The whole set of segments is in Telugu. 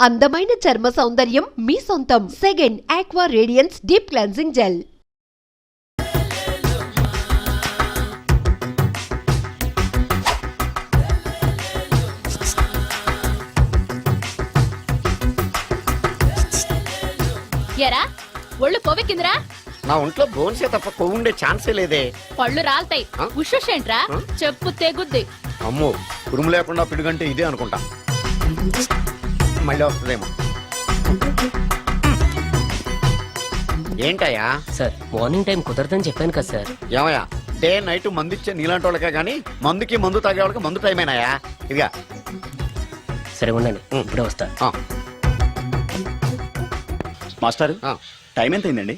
అందమైన చర్మ సౌందర్యం మీ సొంతం. Second aqua radiance deep cleansing gel. ఎరా ఒళ్ళు కొవ్వెక్కిందిరా? నా ఒంట్లో బోన్సే తప్ప కొవ్వు ఉండే ఛాన్సే లేదే. పళ్ళు రాల్తాయి. ఉషేంట్రా చెప్పు తెగుద్ది. అమ్మో ఉరుము లేకుండా పిడుగంటే ఇదే అనుకుంటా. మళ్ళీ వస్తుందేమో. ఏంటయ్యా సార్ మార్నింగ్ టైం కుదరదని చెప్పాను కదా సార్. ఏమయ్యా డే నైట్ మందు ఇచ్చే నీలాంటి వాళ్ళకే గానీ మందుకి మందు తాగే వాళ్ళకి మందు టైం అయినాయా? ఇదిగా సరే ఉండండి, ఇప్పుడే వస్తా. మాస్టర్ టైం ఎంత అయిందండి?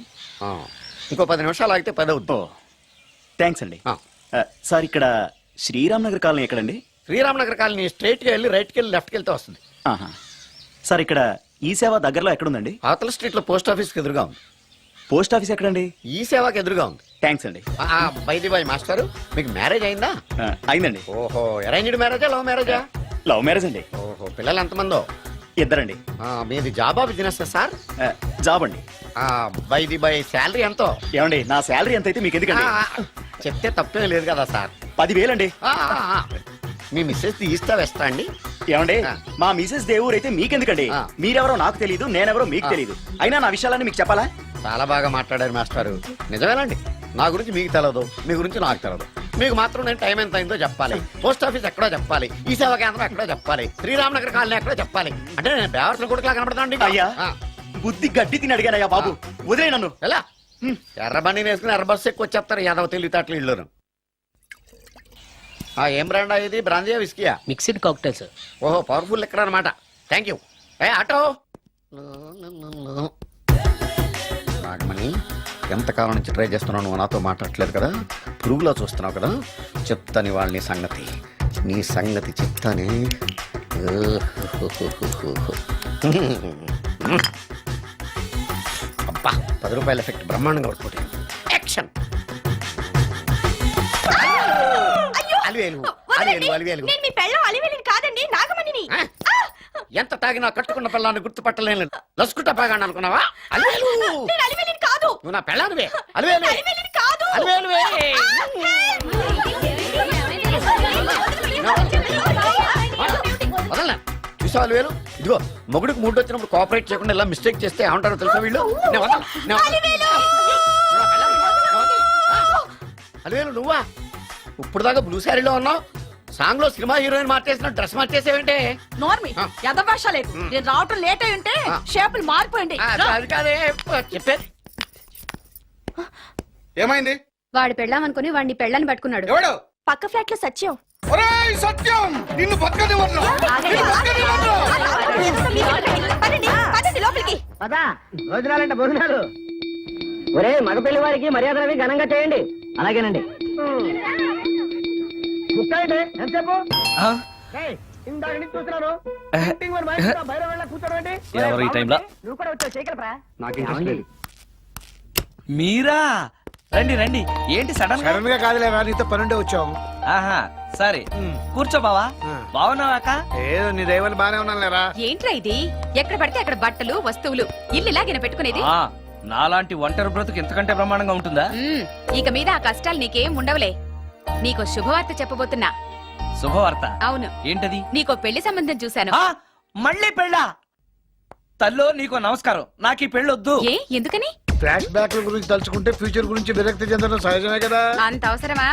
ఇంకో 10 నిమిషాలు ఆగితే 10 అవుతుంది. థ్యాంక్స్ అండి. సార్ ఇక్కడ శ్రీరామ్ నగర్ కాలనీ ఎక్కడండి? శ్రీరామ్ నగర్ కాలనీ స్ట్రైట్కి వెళ్ళి రైట్కి వెళ్ళి లెఫ్ట్కి వెళ్తే వస్తుంది. సార్ ఇక్కడ ఈ సేవ దగ్గరలో ఎక్కడుందండి? అవతల స్ట్రీట్ లో పోస్ట్ ఆఫీస్కి ఎదురుగా ఉంది. పోస్ట్ ఆఫీస్ ఎక్కడండి? ఈ సేవకి ఎదురుగా ఉంది. థ్యాంక్స్ అండి. బైది బాయ్ మాస్టర్, మీకు మ్యారేజ్ అయిందా? అయిందండి. ఓహో, అరేంజ్డ్ మ్యారేజా లవ్ మ్యారేజా? లవ్ మ్యారేజ్ అండి. ఓహో, పిల్లలు ఎంతమందో? ఇద్దరండి. మీది జాబా బిజినెస్ సార్? జాబ్ అండి. బైది బాయ్ శాలరీ ఎంతో? ఏమండి నా శాలరీ ఎంత అయితే మీకు ఎందుకండి? చెప్తే తప్పేం లేదు కదా సార్. 10,000 అండి. మీ మిస్సెస్ తీస్తా వేస్తా అండి. ఏమండి మా మిసెస్ దేవుడు అయితే మీకెందుకండి? మీరెవరో నాకు తెలియదు, నేనెవరో మీకు తెలియదు. అయినా నా విషయాలన్నీ మీకు చెప్పాలా? చాలా బాగా మాట్లాడారు మాస్టారు. నిజమేనండి, నా గురించి మీకు తెలదు, మీ గురించి నాకు తెలదు. మీకు మాత్రం నేను టైం ఎంత అయిందో చెప్పాలి, పోస్ట్ ఆఫీస్ ఎక్కడో చెప్పాలి, ఈ సేవా కేంద్రం ఎక్కడో చెప్పాలి, శ్రీరామ్ నగర్ కాలనీ ఎక్కడో చెప్పాలి. అంటే నేను బేవర్సన కొడుకులా కనబడతానండి. అయ్యా బుద్ధి గడ్డి తిని అడిగానయ్యా బాబు, వదిలే నన్ను. ఎలా ఎర్ర బండి వేసుకుని ఎర్ర బస్సు ఎక్కువ వచ్చేస్తారు యాదవ తెలివితేటలు ఇళ్ళను. ఏం బ్రాండా ఇది? బ్రాంజియా విస్కియా? Mixed cocktail sir. ఓహో, పవర్ఫుల్ ఎక్కడ అనమాట. Thank you. ఆటో నాగమణి, ఎంతకాలం నుంచి ట్రై చేస్తున్నావు, నువ్వు నాతో మాట్లాడట్లేదు కదా, పురుగులో చూస్తున్నావు కదా, చెప్తాని వాళ్ళ నీ సంగతి చెప్తానే. అబ్బా, 10 రూపాయల ఎఫెక్ట్ బ్రహ్మాండంగా పడుతుంది. యాక్షన్. ఎంత తాగినా కట్టుకున్న పిల్లాన్ని గుర్తుపట్టలేను. లసుకుంటా బాగా అనుకున్నావా? నువ్వు నా పిల్లానివే. వదలనా చూసా అలివేలు? ఇదిగో మొగుడికి మూడు వచ్చినప్పుడు కోఆపరేట్ చేయకుండా ఇలా మిస్టేక్ చేస్తే ఏమంటారో తెలుసా వీళ్ళు? అలివేలు నువ్వా? ఇప్పుడు దాకా బ్లూ శారీలో ఉన్నావు, సాంగ్ లో సినిమా హీరోయిన్ మార్చేసిన డ్రెస్ మార్చేసేవంటే? నోర్మి యదభాష లేదు. నేను రావటం లేట్ అయి ఉంటే షేపులు మారిపోయింది. అది కాదే చెప్పేది. ఏమైంది? వాడు పెళ్ళామనుకుని వాడిని పెళ్ళని పట్టుకున్నాడు. ఎవడు? పక్క ఫ్లాట్ లో సత్యం. ఒరేయ్ సత్యం, నిన్ను బతకనివ్వను. లోపలికి భోజనాలంటే భోజనాలు. ఒరే మగ పెళ్లి వారికి మర్యాదలవి ఘనంగా చేయండి. అలాగేనండి. ఎంతసేపు ఇందాక నుంచి చూస్తున్నాను. ఎవరు ఈ టైంలో? నువ్వు కూడా వచ్చావు చేయగలరా? మీరా? రండి రండి. ఏంటి సడన్ గా కాదులేవా, నీతో పనుండే వచ్చాం. ఆహా సరే కూర్చో బావా. బావున్నావాక? ఏదో నీ దైవాలు బానే ఉన్నాను లేరా. ఏంట్రా ఇది? ఎక్కడ పడితే అక్కడ బట్టలు వస్తువులు ఇల్లు ఇలాగిన పెట్టుకునేది? నాలాంటి ఒంటరి బ్రతుకు ఎంతకంటే బ్రహ్మాండంగా ఉంటుందా? ఇక మీద ఆ కష్టాలు నీకేం ఉండవులే. నీకో శుభవార్త చెప్పబోతున్నా. శుభవార్త? అవును. ఏంటది? నీకో పెళ్లి సంబంధం చూశాను. మళ్ళీ పెళ్ళా? తల్లో నీకో నమస్కారం, నాకు ఈ పెళ్ళొద్దు. ఏ ఎందుకని? ఫ్లాష్ బ్యాక్ గురించి తలుచుకుంటే ఫ్యూచర్ గురించి విరక్తి చెందడం సహజమే కదా. అంత అవసరమా?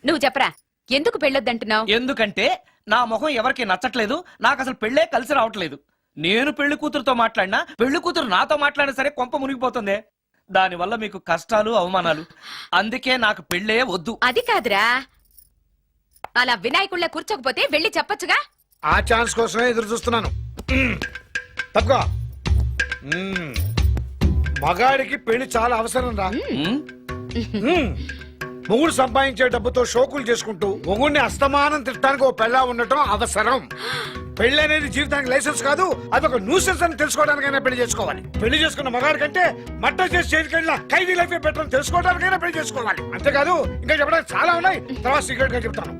నువ్వు చెప్పరా, ఎందుకు పెళ్ళొద్దంటున్నావు? ఎందుకంటే నా మొహం ఎవరికి నచ్చట్లేదు, నాకు అసలు పెళ్ళే కలిసి రావట్లేదు. నేను పెళ్లి కూతురుతో మాట్లాడినా, పెళ్లి కూతురు నాతో మాట్లాడినా సరే కొంప మునిగిపోతుంది. దానివల్ల మీకు కష్టాలు అవమానాలు. అందుకే నాకు పెళ్ళే వద్దు. అది కాదురా, అలా వినాయకుళ్ళ కూర్చోకపోతే వెళ్ళి చెప్పొచ్చుగా. ఆ ఛాన్స్ కోసమే ఎదురు చూస్తున్నాను. తప్పుకో. మగాడికి పెళ్లి చాలా అవసరం రా. మొగుడు సంపాదించే డబ్బుతో షోకులు చేసుకుంటూ మొగుడిని అస్తమానం తిట్టడానికి ఓ పెళ్ళా ఉండటం అవసరం. పెళ్లి అనేది జీవితానికి లైసెన్స్ కాదు, అదొక న్యూసెన్స్ అని తెలుసుకోవడానికైనా పెళ్లి చేసుకోవాలి. పెళ్లి చేసుకున్న మగాడి కంటే మట్ట చేసి చేతికెళ్ళిన ఖైదీ లైఫ్ బెటర్ అని తెలుసుకోవడానికైనా పెళ్లి చేసుకోవాలి. అంతేకాదు ఇంకా చెప్పడానికి చాలా ఉన్నాయి, తర్వాత సీక్రెట్ గా చెప్తాను.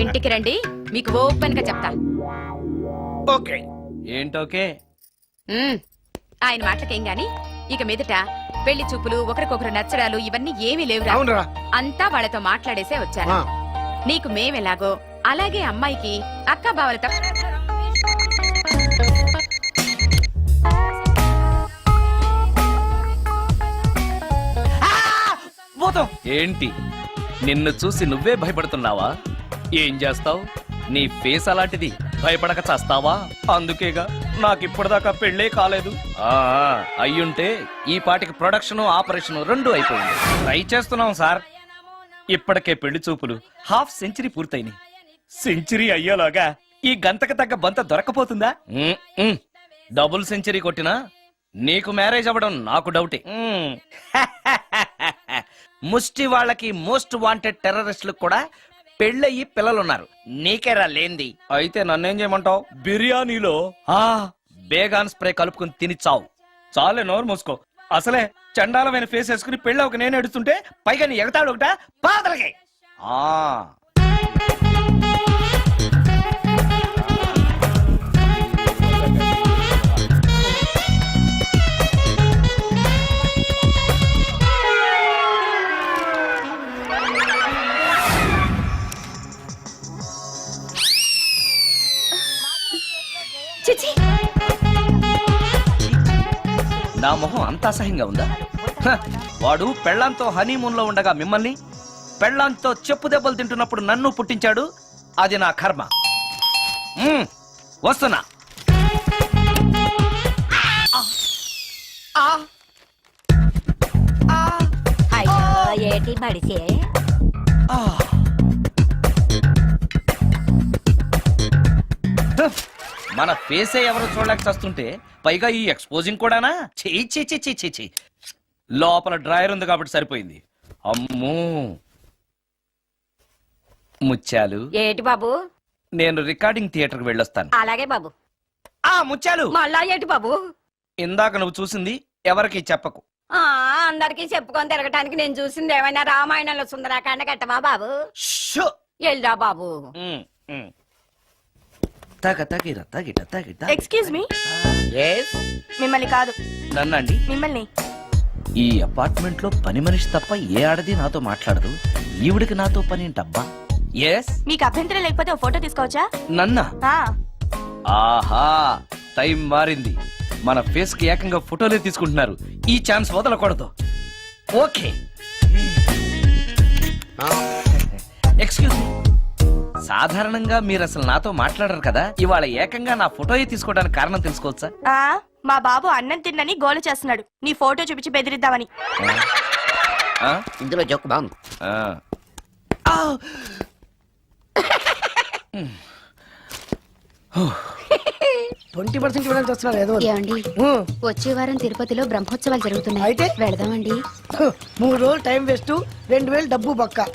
ఇంటికి రండి, మీకు ఓపెన్ గా చెప్తా. ఓకే, ఏంటోకే ఆయన మాటలకేం గాని ఇక మీదట పెళ్లి చూపులు ఒకరికొకరు నచ్చడాలు ఇవన్నీ ఏమీ లేవురా. అవునరా అంతా వాళ్ళతో మాట్లాడేసే వచ్చారు. నీకు మేమెలాగో అలాగే అమ్మాయికి అక్క బావల పోతాం. ఏంటి నిన్ను చూసి నువ్వే భయపడుతున్నావా? ఏం చేస్తావ్? నీ ఫేస్ అలాంటిది, భయపడక చస్తావా? అందుకేగా నాకిప్పటిదాకా పెళ్ళే కాలేదు. అయ్యుంటే ఈ పాటికి ప్రొడక్షన్ ఆపరేషన్ రెండు అయిపోయింది. ట్రై చేస్తున్నాం సార్. ఇప్పటికే పెళ్లి చూపులు హాఫ్ సెంచరీ పూర్తయినాయి. సెంచరీ అయ్యేలాగా ఈ గంతకు తగ్గ బంత దొరకపోతుందా? డబుల్ సెంచరీ కొట్టినా నీకు మ్యారేజ్ అవ్వడం నాకు డౌటే. ముష్టి వాళ్ళకి మోస్ట్ వాంటెడ్ టెర్రరిస్టులకు కూడా పెళ్ళయి పిల్లలున్నారు. నీకేరా లేంది. అయితే నన్నేం చేయమంటావు? బిర్యానీలో బేగాన్ స్ప్రే కలుపుకుని తిని చావు. చాలే, నోరు మూసుకో. అసలే చండాలమైన ఫేస్ వేసుకుని పెళ్ళి ఒక నేను ఎడుతుంటే పైగా నీ ఎగతాడు ఒకట పాదలకి. చిచి, నా మొహం అంత అసహ్యంగా ఉందా? వాడు పెళ్ళాంతో హనీమూన్ లో ఉండగా మిమ్మల్ని, పెళ్ళాంతో చెప్పు దెబ్బలు తింటున్నప్పుడు నన్ను పుట్టించాడు. అది నా కర్మ. వస్తున్నా. ఏటి మడిసే మన ఫేసే ఎవరు చూడలేక చస్తుంటే పైగా ఈ ఎక్స్పోజింగ్ కూడానా? చీ. లోపల డ్రాయర్ ఉంది కాబట్టి సరిపోయింది. అమ్మో ముత్యాలు, ఏటి బాబు? నేను రికార్డింగ్ థియేటర్కి వెళ్ళొస్తాను. అలాగే బాబు. ముత్యాలు, మళ్ళా ఏటి బాబు? ఇందాక నువ్వు చూసింది ఎవరికి చెప్పకు. అందరికి చెప్పుకొని తిరగటానికి నేను చూసింది ఏమైనా రామాయణంలో సుందరాకాండ కట్టవా బాబు? షో. ఎల్దా బాబు. Excuse me, Yes? మిమ్మల్ని కాదు నన్నండి. మిమ్మల్ని. ఈ అపార్ట్మెంట్ లో పని మనిషి తప్ప ఏ ఆడది నాతో మాట్లాడదు. ఈవిడికి నాతో పని ఏంటబ్బా? ఎస్. మీకు అభ్యంతరం లేకపోతే ఓ ఫోటో తీసుకోవచ్చా? నన్నా? ఆహా, టైం మారింది. మన ఫేస్ కి ఏకంగా ఫోటోలే తీసుకుంటున్నారు. ఈ ఛాన్స్ వదలకూడదు. ఓకే. ఎక్స్క్యూజ్ మీ, సాధారణంగా మీరు అసలు నాతో మాట్లాడరు కదా. ఇవాళ ఏకంగా నా ఫోటోయే తీసుకోవడానికి కారణం తెలుసుకోవచ్చా? మా బాబు అన్నం తిన్నని గోల చేస్తున్నాడు. నీ ఫోటో చూపించి బెదిరిద్దామని. ఇందులో జోక్ బాగుంది. 20% ఇవ్వడానికి వస్తున్నారు ఏదో. ఏమండి, వచ్చే వారం తిరుపతిలో బ్రహ్మోత్సవాలు జరుగుతున్నాయి. అయితే? వెళదామండి. 3 రోజులు టైం వేస్ట్, 2000 డబ్బు పక్క.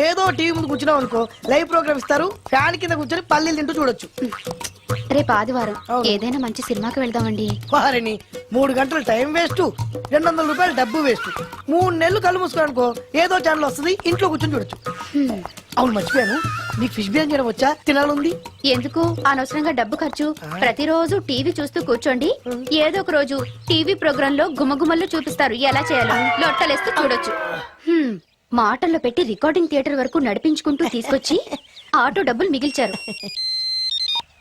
ఏదో టీవీ ముందు కూర్చున్నాం అనుకో, లైవ్ ప్రోగ్రామ్ ఇస్తారు, ఫ్యాన్ కింద కూర్చొని పల్లీలు తింటూ చూడొచ్చు. రేపు ఆదివారం అవును. ఏదైనా మంచి సినిమాకి వెళ్దామండి. వారిని 3 గంటలు టైం వేస్ట్, 200 రూపాయలు డబ్బు వేస్ట్. 3 నెలలు కళ్ళు మూసుకో అనుకో, ఏదో ఛానల్ వస్తుంది, ఇంట్లో కూర్చొని చూడొచ్చు. అవును, మర్చిపోయాను, నీకు ఫిష్ బిర్యానీ చేయడం వచ్చా? తినాలుంది. ఎందుకు అనవసరంగా డబ్బు ఖర్చు? ప్రతిరోజు టీవీ చూస్తూ కూర్చోండి, ఏదో ఒక రోజు టీవీ ప్రోగ్రామ్ లో గుమ్మగుమ్మలు చూపిస్తారు, ఎలా చేయాలో లొట్టలేస్తూ చూడొచ్చు. మాటల్లో పెట్టి రికార్డింగ్ థియేటర్ వరకు నడిపించుకుంటూ తీసుకొచ్చి ఆటో డబ్బులు మిగిల్చారు.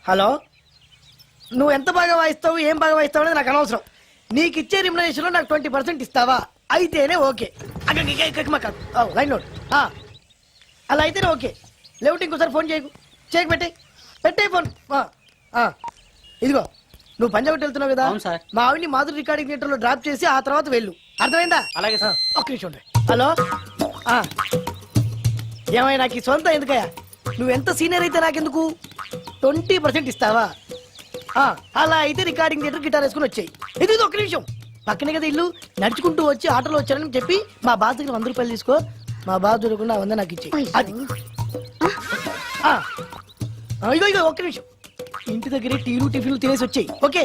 హలో, నువ్వు ఎంత బాగా వాయిస్తావు, ఏం బాగా వాయిస్తావు అనేది నాకు అనవసరం. నీకు ఇచ్చే రిమ్యునరేషన్ లో నాకు 20% ఇస్తావా? అయితేనే ఓకే. Line note. అలా అయితేనే ఓకే. లేవుటి ఇంకోసారి ఫోన్ చేయకు పెట్టే ఫోన్. ఇదిగో, నువ్వు పంజాబ్ వెళ్తున్నావు కదా, మా ఆవిడ్ని మాధురి రికార్డింగ్ థియేటర్ లో డ్రాప్ చేసి ఆ తర్వాత వెళ్ళు. అర్థమైందా? అలాగే సార్. ఒక్క నిమిషం ఉండే. హలో, ఏమైనా నాకు ఈ సొంత ఎందుకయ్యా? నువ్వెంత సీనియర్ అయితే నాకెందుకు? 20% ఇస్తావా? అలా అయితే రికార్డింగ్ థియేటర్ గిటార్ వేసుకుని వచ్చాయి. ఇది ఒక్క నిమిషం, పక్కనే కదా ఇల్లు, నడుచుకుంటూ వచ్చి ఆటోలో వచ్చానని చెప్పి మా బాస్ దగ్గర 100 రూపాయలు తీసుకో. మా బాస్ దొరకకుండా 100 నాకు ఇచ్చేయి. అది ఇగో ఒక్క నిమిషం, ఇంటి దగ్గరే టీలు టిఫిన్లు తినేసి వచ్చాయి. ఓకే,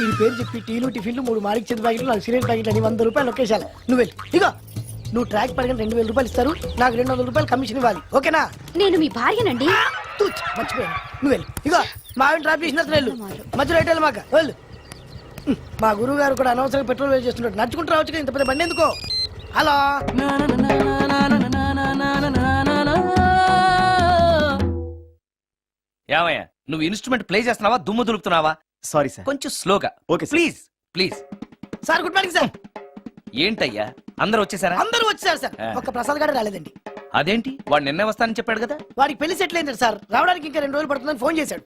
ఈ పేరు చెప్పి టీలు టిఫిన్లు 3 మారిక్ చేతి ప్యాకెట్లు, 4 సిగరెట్ ప్యాకెట్లు అని 100 రూపాయలు ఒకేసారి. నువ్వు వెళ్ళి ఇగో, నువ్వు ట్రాక్ పడగానే 2000 రూపాయలు ఇస్తారు, నాకు 200 రూపాయలు కమిషన్ ఇవ్వాలి. ఓకేనా? నేను మీ భార్యనండి. మర్చిపోయాను, నువ్వు వెళ్ళి ఇగో, మా ఆయన ట్రాప్ చేసిన వెళ్ళు మధ్యలో ఎటు మాక వెళ్ళు మా గురువు గారు కూడా అనవసరంగా పెట్రోల్ వేస్ట్ చేస్తున్నాడు. నడుచుకుంటూ రావచ్చు కదా, ఇంత పెద్ద బండి ఎందుకో. హలో ఏమయ్యా నువ్వు ఇన్స్ట్రుమెంట్ ప్లే చేస్తున్నావా దుమ్ము దులుపుతున్నావా? Sorry sir. కొంచెం స్లోగా. Okay sir. Please please. Sir, good morning sir. ఏంటయ్యా అందరూ వచ్చేసారా? అందరూ వచ్చారు సార్, ఒక్క ప్రసాద్ గారు రాలేదండి. అదేంటి వాడు నిన్నే వస్తానని చెప్పాడు కదా. వాడికి పెళ్లి సెటిల్ అయింది సార్, రావడానికి ఇంకా 2 రోజులు పడుతుందని ఫోన్ చేశాడు.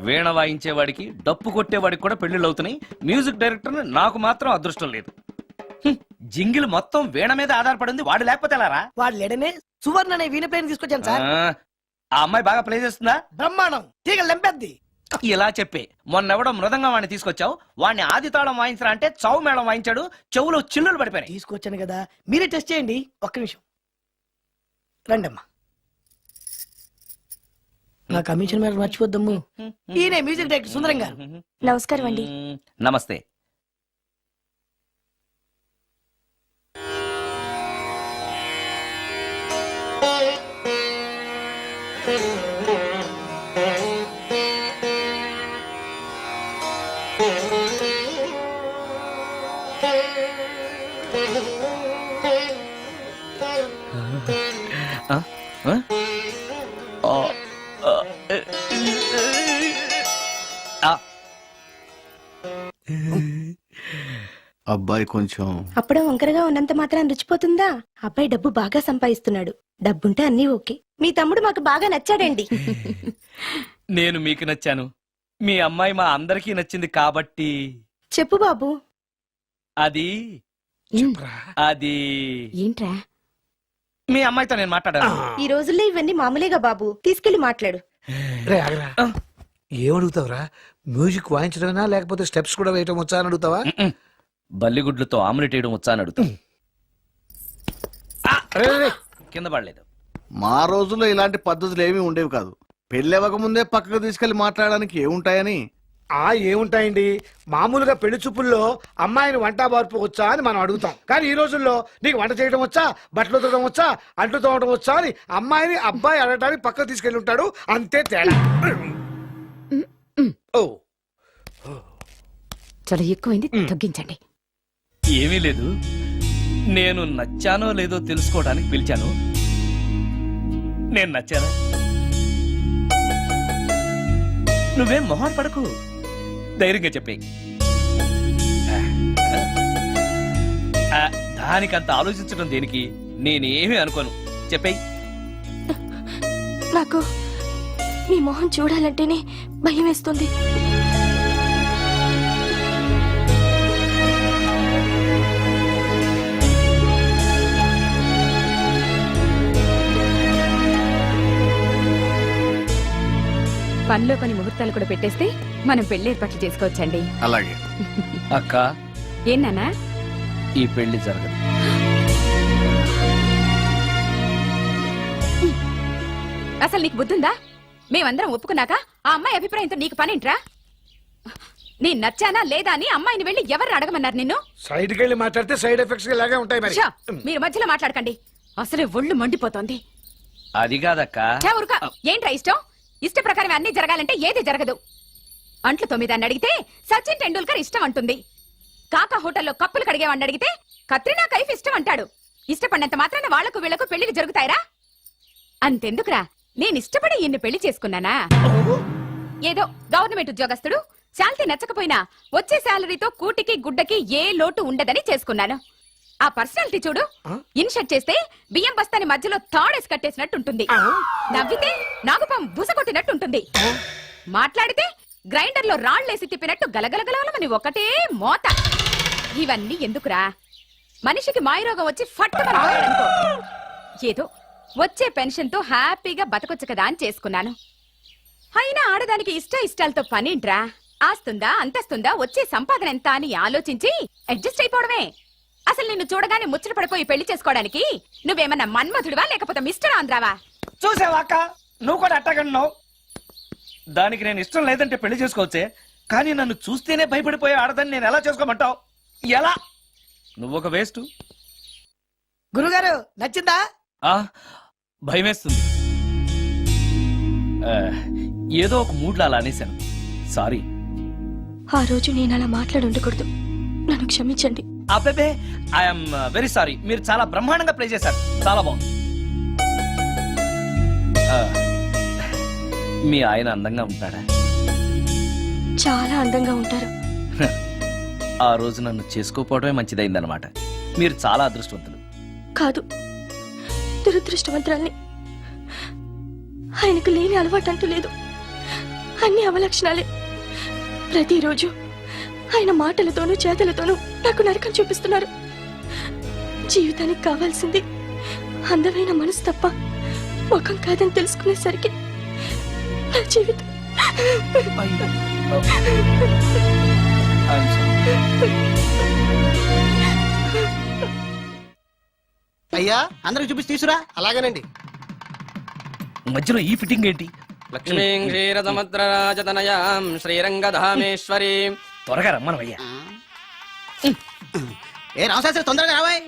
వీణ వాయించేవాడికి డప్పు కొట్టేవాడికి కూడా పెళ్లిళ్ళు అవుతున్నాయి. మ్యూజిక్ డైరెక్టర్ నాకు మాత్రం అదృష్టం లేదు. జింగిల్ మొత్తం వీణ మీద ఆధారపడింది. వాడు లేకపోతే ఎలారా? వాడు లేడనే సువర్ణ అనే వీణ ప్లేయర్ తీసుకొచ్చాను సార్. ఆ అమ్మాయి బాగా ప్లే చేస్తుందా? బ్రహ్మాండం, తీగలు లెంపేద్ది. ఇలా చెప్పే మొన్నెవడో మృదంగం వాడిని తీసుకొచ్చావు. వాడిని ఆది తాళం వాయించరా అంటే చౌ మేళం వాయించాడు. చెవులో చిల్లులు పడిపోయాయి. తీసుకొచ్చాను కదా, మీరే టెస్ట్ చేయండి. ఒక్క నిమిషం రండమ్మా. నా కమిషన్ మీద మర్చిపోద్దమ్ము. ఈయనే మ్యూజిక్ డైరెక్టర్ సుందరం గారు. నమస్కారం అండి. నమస్తే. అబ్బాయి కొంచెం అప్పుడే వంకరగా ఉన్నంత మాత్రం రుచిపోతుందా? అబ్బాయి డబ్బు బాగా సంపాదిస్తున్నాడు. డబ్బుంటే అన్నీ ఓకే. మీ తమ్ముడు మాకు బాగా నచ్చాడండి. నేను మీకు నచ్చాను. మీ అమ్మాయి మా అందరికీ నచ్చింది కాబట్టి. చెప్పు బాబు. అది అది ఏంట్రా? మీ అమ్మాయితో నేను మాట్లాడాను. ఈ రోజుల్లో ఇవన్నీ మామూలేగా బాబు. తీసుకెళ్లి మాట్లాడు. రే ఆగరా, ఏమడుగుతావురా? మ్యూజిక్ వాయించడమేనా లేకపోతే స్టెప్స్ కూడా వేయటం వచ్చా అని అడుగుతావా? బల్లిగుడ్లతో ఆమ్లెట్ వేయడం వచ్చా అని అడుగుతా. రే, రే, రే. కింద పడలేదు. మా రోజుల్లో ఇలాంటి పద్ధతులు ఏమీ ఉండేవి కాదు. పెళ్ళవక ముందే పక్కకు తీసుకెళ్లి మాట్లాడడానికి ఏముంటాయని. ఏముంటాయండి, మామూలుగా పెళ్లి చూపుల్లో అమ్మాయిని వంట బార్పు వచ్చా అని మనం అడుగుతాం. కానీ ఈ రోజుల్లో నీకు వంట చేయడం వచ్చా, బట్టలు ఉతకడం వచ్చా, అంట్లు తోమడం వచ్చా అని అమ్మాయిని అబ్బాయి అడగడానికి పక్కకు తీసుకెళ్ళి ఉంటాడు. అంతే తేడా. ఓ చాలా ఎక్కువైంది, తగ్గించండి. ఏమీ లేదు, నేను నచ్చానో లేదో తెలుసుకోవడానికి పిలిచాను. నేను నచ్చానా? నువ్వేం మొహం పడకు, ధైర్యంగా చెప్పే. దానికంత ఆలోచించడం దేనికి? నేనేమీ అనుకోను, చెప్పేయ్. నాకు మీ మొహం చూడాలంటేనే భయం వేస్తుంది. పనిలో పని ముహూర్తాలు కూడా పెట్టేస్తే మనం పెళ్లి ఏర్పాట్లు చేసుకోవచ్చండి. అలాగే అక్క, ఏనానా? ఈ పెళ్లి జరగదు. అసలు నీకు బుద్ధుందా? మేమందరం ఒప్పుకున్నాక ఆ అమ్మాయి అభిప్రాయంతో నీకు పనేంట్రా? నేను నచ్చానా లేదా అని అమ్మాయిని వెళ్ళి ఎవరు అడగమన్నారు నిన్ను? సైడ్కి వెళ్ళి మాట్లాడితే సైడ్ ఎఫెక్ట్స్ ఇలాగే ఉంటాయి మరి. షా, మీరు మధ్యలో మాట్లాడకండి. అసలే ఒళ్ళు మండిపోతోంది. అది కాదక్క. ఊరుక. ఏంట్రా ఇష్టం? ఇష్ట ప్రకారం అన్ని జరగాలంటే ఏది జరగదు. అంట్లు 9 అడిగితే సచిన్ టెండూల్కర్ ఇష్టం అంటుంది. కాకా హోటల్లో కప్పులు కడిగేవాడిని అడిగితే కత్రినా కైఫ్ ఇష్టం అంటాడు. ఇష్టపడినంత మాత్రాన వాళ్లకు వీళ్లకు పెళ్లికి జరుగుతాయిరా? అంతెందుకురా, నేను ఇష్టపడి ఈయన్ని పెళ్లి చేసుకున్నానా? ఏదో గవర్నమెంట్ ఉద్యోగస్తుడు, శాలరీ నచ్చకపోయినా వచ్చే శాలరీతో కూటికి గుడ్డకి ఏ లోటు ఉండదని చేసుకున్నాను. ఆ పర్సనాలిటీ చూడు, ఇన్షర్ట్ చేస్తే బియ్యం బస్తాని మధ్యలో తాడేసి కట్టేసినట్టుంటుంది. నవ్వితే నాగుపాం బుసకొట్టినట్టుంటుంది. మాట్లాడితే గ్రైండర్ లో రాళ్లేసి తిప్పినట్టు గలగలగలమని ఒకటే మోత. ఇవన్నీ ఎందుకురా? మనిషికి మాయరోగం వచ్చి ఫట్టుమని పోయాడనుకో, ఏదో వచ్చే పెన్షన్ తో హ్యాపీగా బతకొచ్చు కదా అని చేసుకున్నాను. అయినా ఆడదానికి ఇష్టాలతో పనింట్రా? ఆస్తుందా, అంతస్తుందా, వచ్చే సంపాదన ఎంత అని ఆలోచించి అడ్జస్ట్ అయిపోవడమే. అసలు నిన్ను చూడగానే ముచ్చట పడిపోయి పెళ్లి చేసుకోవడానికి నువ్వేమన్నా మన్మధుడివా లేకపోతే మిస్టర్ ఆంధ్రావా? చూసావా అక్క, నువ్వు కూడా అట్టగన్నావు. దానికి నేను ఇష్టం లేదంటే పెళ్లి చేసుకోవచ్చే, కానీ నన్ను చూస్తేనే భయపడిపోయే ఆడదని నేను ఎలా చేసుకోమంటావు? ఎలా? నువ్వు ఒక వేస్ట్. గురుగారు నచ్చిందా? భయమేస్తుంది. ఏదో ఒక మూడ్లో అలా అనేశాను. సారీ. ఆ రోజు నేను అలా మాట్లాడి ఉండకూడదు. నన్ను క్షమించండి. అబ్బే, ఐఎమ్ వెరీ సారీ. మీరు చాలా బ్రహ్మాండంగా ప్లే చేశారు. చాలా బాగుంది. ఆ, మీ ఆయన అందంగా ఉంటాడా? చాలా అందంగా ఉంటారు. ఆ రోజు నన్ను చేసుకోపోవడమే మంచిదైందనమాట. మీరు చాలా అదృష్టవంతులు. కాదు, దురదృష్టవంతురాల్ని. ఆయనకు లేని అలవాటు అంటూ లేదు. అన్ని అవలక్షణాలే. ప్రతిరోజు ఆయన మాటలతోనూ చేతలతోనూ నాకు నరకం చూపిస్తున్నారు. జీవితానికి కావాల్సింది అందమైన మనసు తప్ప ముఖం కాదని తెలుసుకునేసరికి నా జీవితం అయ్యా అందరికి చూపించి తీసురా. అలాగేనండి. మధ్యలో ఈ ఫిట్టింగ్ ఏంటి? లక్ష్మీం క్షీరసముద్రరాజతనయాం శ్రీరంగధామేశ్వరీం. త్వరగా రమ్మనవయ్యా. ఏ రామశాస్త్రి తొందరగా రావాయ్.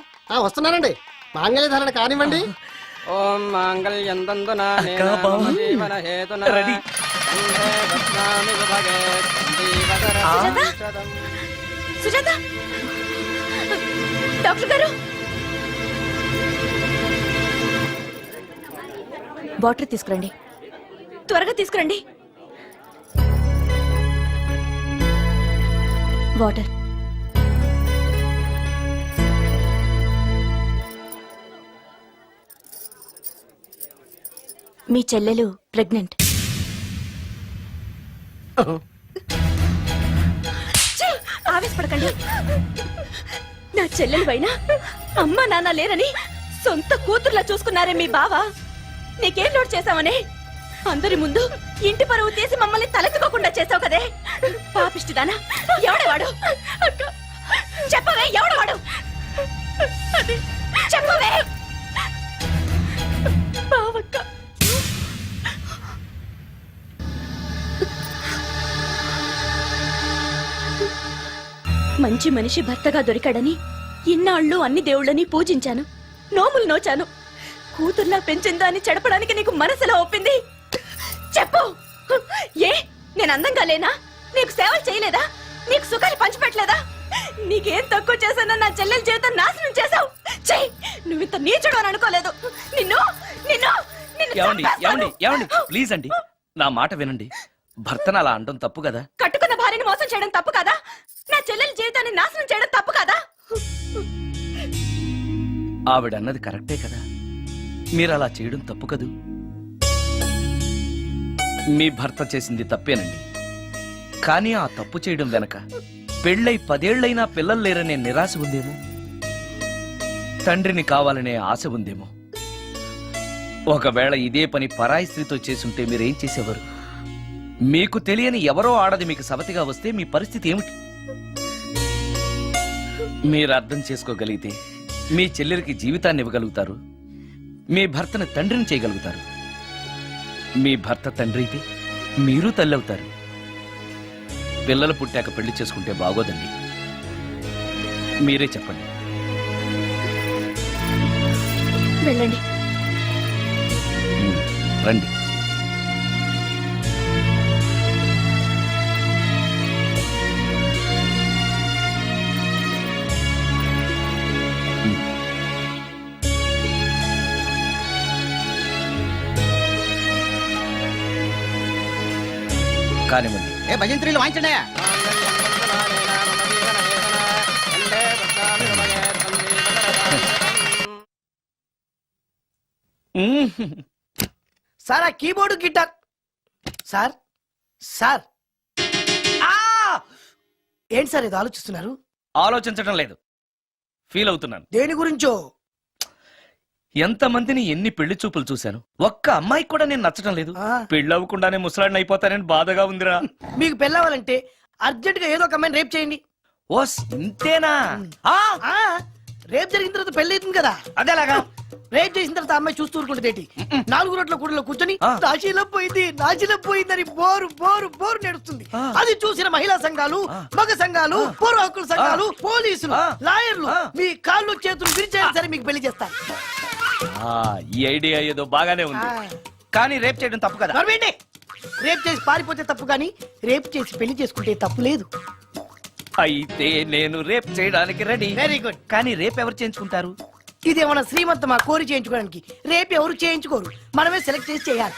వస్తున్నానండి. మాంగళ్య ధారణ కానివ్వండి. ఓం మాంగళ్యం తంతునా నేన బావ. మమ జీవన హేతునా రెడీ. కంఠే బధ్నామి సుభగే సందీపకరం శతం. సుజాత, డాక్టర్ గారు, వాటర్ తీసుకురండి. త్వరగా తీసుకురండి. వాటర్. మీ చెల్లెలు ప్రెగ్నెంట్. ఆవేశపడకండి. నా చెల్లెలు అయినా అమ్మ నాన్న లేరని సొంత కూతుర్లా చూసుకున్నారే మీ బావ. నీకేం లోటు చేశావనే అందరి ముందు ఇంటి పరువు తీసి మమ్మల్ని తలెత్తుకోకుండా చేసావు కదే. పాపిష్టిదానా, ఎవడేవాడు? చెప్పవే, ఎవడవాడు? చెప్పవే. బావక్క, మంచి మనిషి భర్తగా దొరికాడని ఇన్నాళ్ళు అన్ని దేవుళ్ళని పూజించాను, నోములు నోచాను. కూతుర్లా పెంచిందా అని చెడపడానికి నీకు మనసులో ఒప్పింది. చెప్పు, ఏ నేను అందంగా లేనా? నీకు సేవలు చేయలేదా? నీకు సుఖాలు పంచిపెట్టలేదా? నీకేం తక్కువ చేశానో నా చెల్లెల జీవితం నాశనం చేశావు. చెయ్యి, నువ్వు ఇంత నీచుడు అని అనుకోలేదు. నిన్ను నిన్ను ఏమండి ఏమండి ఏమండి ప్లీజ్ అండి, నా మాట వినండి. భర్తను అలా అనడం తప్పు కదా. కట్టుకున్న భార్యని మోసం చేయడం తప్పు కదా? నా చెల్లెల జీవితాన్ని నాశనం చేయడం తప్పు కదా? ఆవిడన్నది కరెక్టే కదా. మీరు అలా చేయడం తప్పు కదూ. మీ భర్త చేసింది తప్పేనండి. కానీ ఆ తప్పు చేయడం వెనక పెళ్ళై 10 ఏళ్లైనా పిల్లలు లేరనే నిరాశ ఉందేమో, తండ్రిని కావాలనే ఆశ ఉందేమో. ఒకవేళ ఇదే పని పరాయి స్త్రీతో చేసుంటే మీరేం చేసేవారు? మీకు తెలియని ఎవరో ఆడది మీకు సవతిగా వస్తే మీ పరిస్థితి ఏమిటి? మీరు అర్థం చేసుకోగలిగితే మీ చెల్లెలికి జీవితాన్ని ఇవ్వగలుగుతారు, మీ భర్తను తండ్రిని చేయగలుగుతారు. మీ భర్త తండ్రి అయితే మీరు తల్లి అవుతారు. పిల్లలు పుట్టాక పెళ్లి చేసుకుంటే బాగోదండి. మీరే చెప్పండి. వెళ్ళండి. రండి. కానివ్వండి. ఏ భజంత్రీలు వాయించండి. సార్ ఆ కీబోర్డు గిటార్. సార్ సార్ ఏంటి సార్ ఇది ఆలోచిస్తున్నారు? ఆలోచించడం లేదు, ఫీల్ అవుతున్నాను. దేని గురించో? ఎంతమందిని ఎన్ని పెళ్లి చూపులు చూశాను, ఒక్క అమ్మాయికి కూడా నేను నచ్చడం లేదు. పెళ్లి అవ్వకుండానే ముసలాడిని అయిపోతానని బాధగా ఉందిరా. మీకు పెళ్ళావాలంటే అర్జెంట్ గా ఏదో ఒక అమ్మాయిని రేప్ చేయండి. ఓస్ ఇంతేనా? రేప్ జరిగిన తర్వాత పెళ్లి అవుతుంది కదా. అదేలాగా రేప్ చేసిన తర్వాత అమ్మాయి చూస్తూ ఊరుకుంటుంది. 4 రోడ్ల కూడలో కూర్చొని నాశీలం పోయిందని బోరు బోరు బోరు నడుస్తుంది. అది చూసిన మహిళా సంఘాలు, మగ సంఘాలు, పూర్వ హక్కుల సంఘాలు, పోలీసులు, లాయర్లు మీ కాళ్ళు చేతులు విరిచేయాలి సరే మీకు పెళ్లి చేస్తారు. ఈ ఐడియా ఏదో బాగానే ఉంది, కానీ రేప్ చేయడం తప్పు కదా. రేప్ చేసి పారిపోతే తప్పు కానీ రేప్ చేసి పెళ్లి చేసుకుంటే తప్పు లేదు. అయితే నేను రేప్ చేయడానికి రెడీ. Very good. కానీ రేప్ ఎవరు చేయించుకుంటారు? ఇదేమన్నా శ్రీమంతమా కోరి చేయించుకోవడానికి? రేపు ఎవరు చేయించుకోరు, మనమే సెలెక్ట్ చేసి చేయాలి.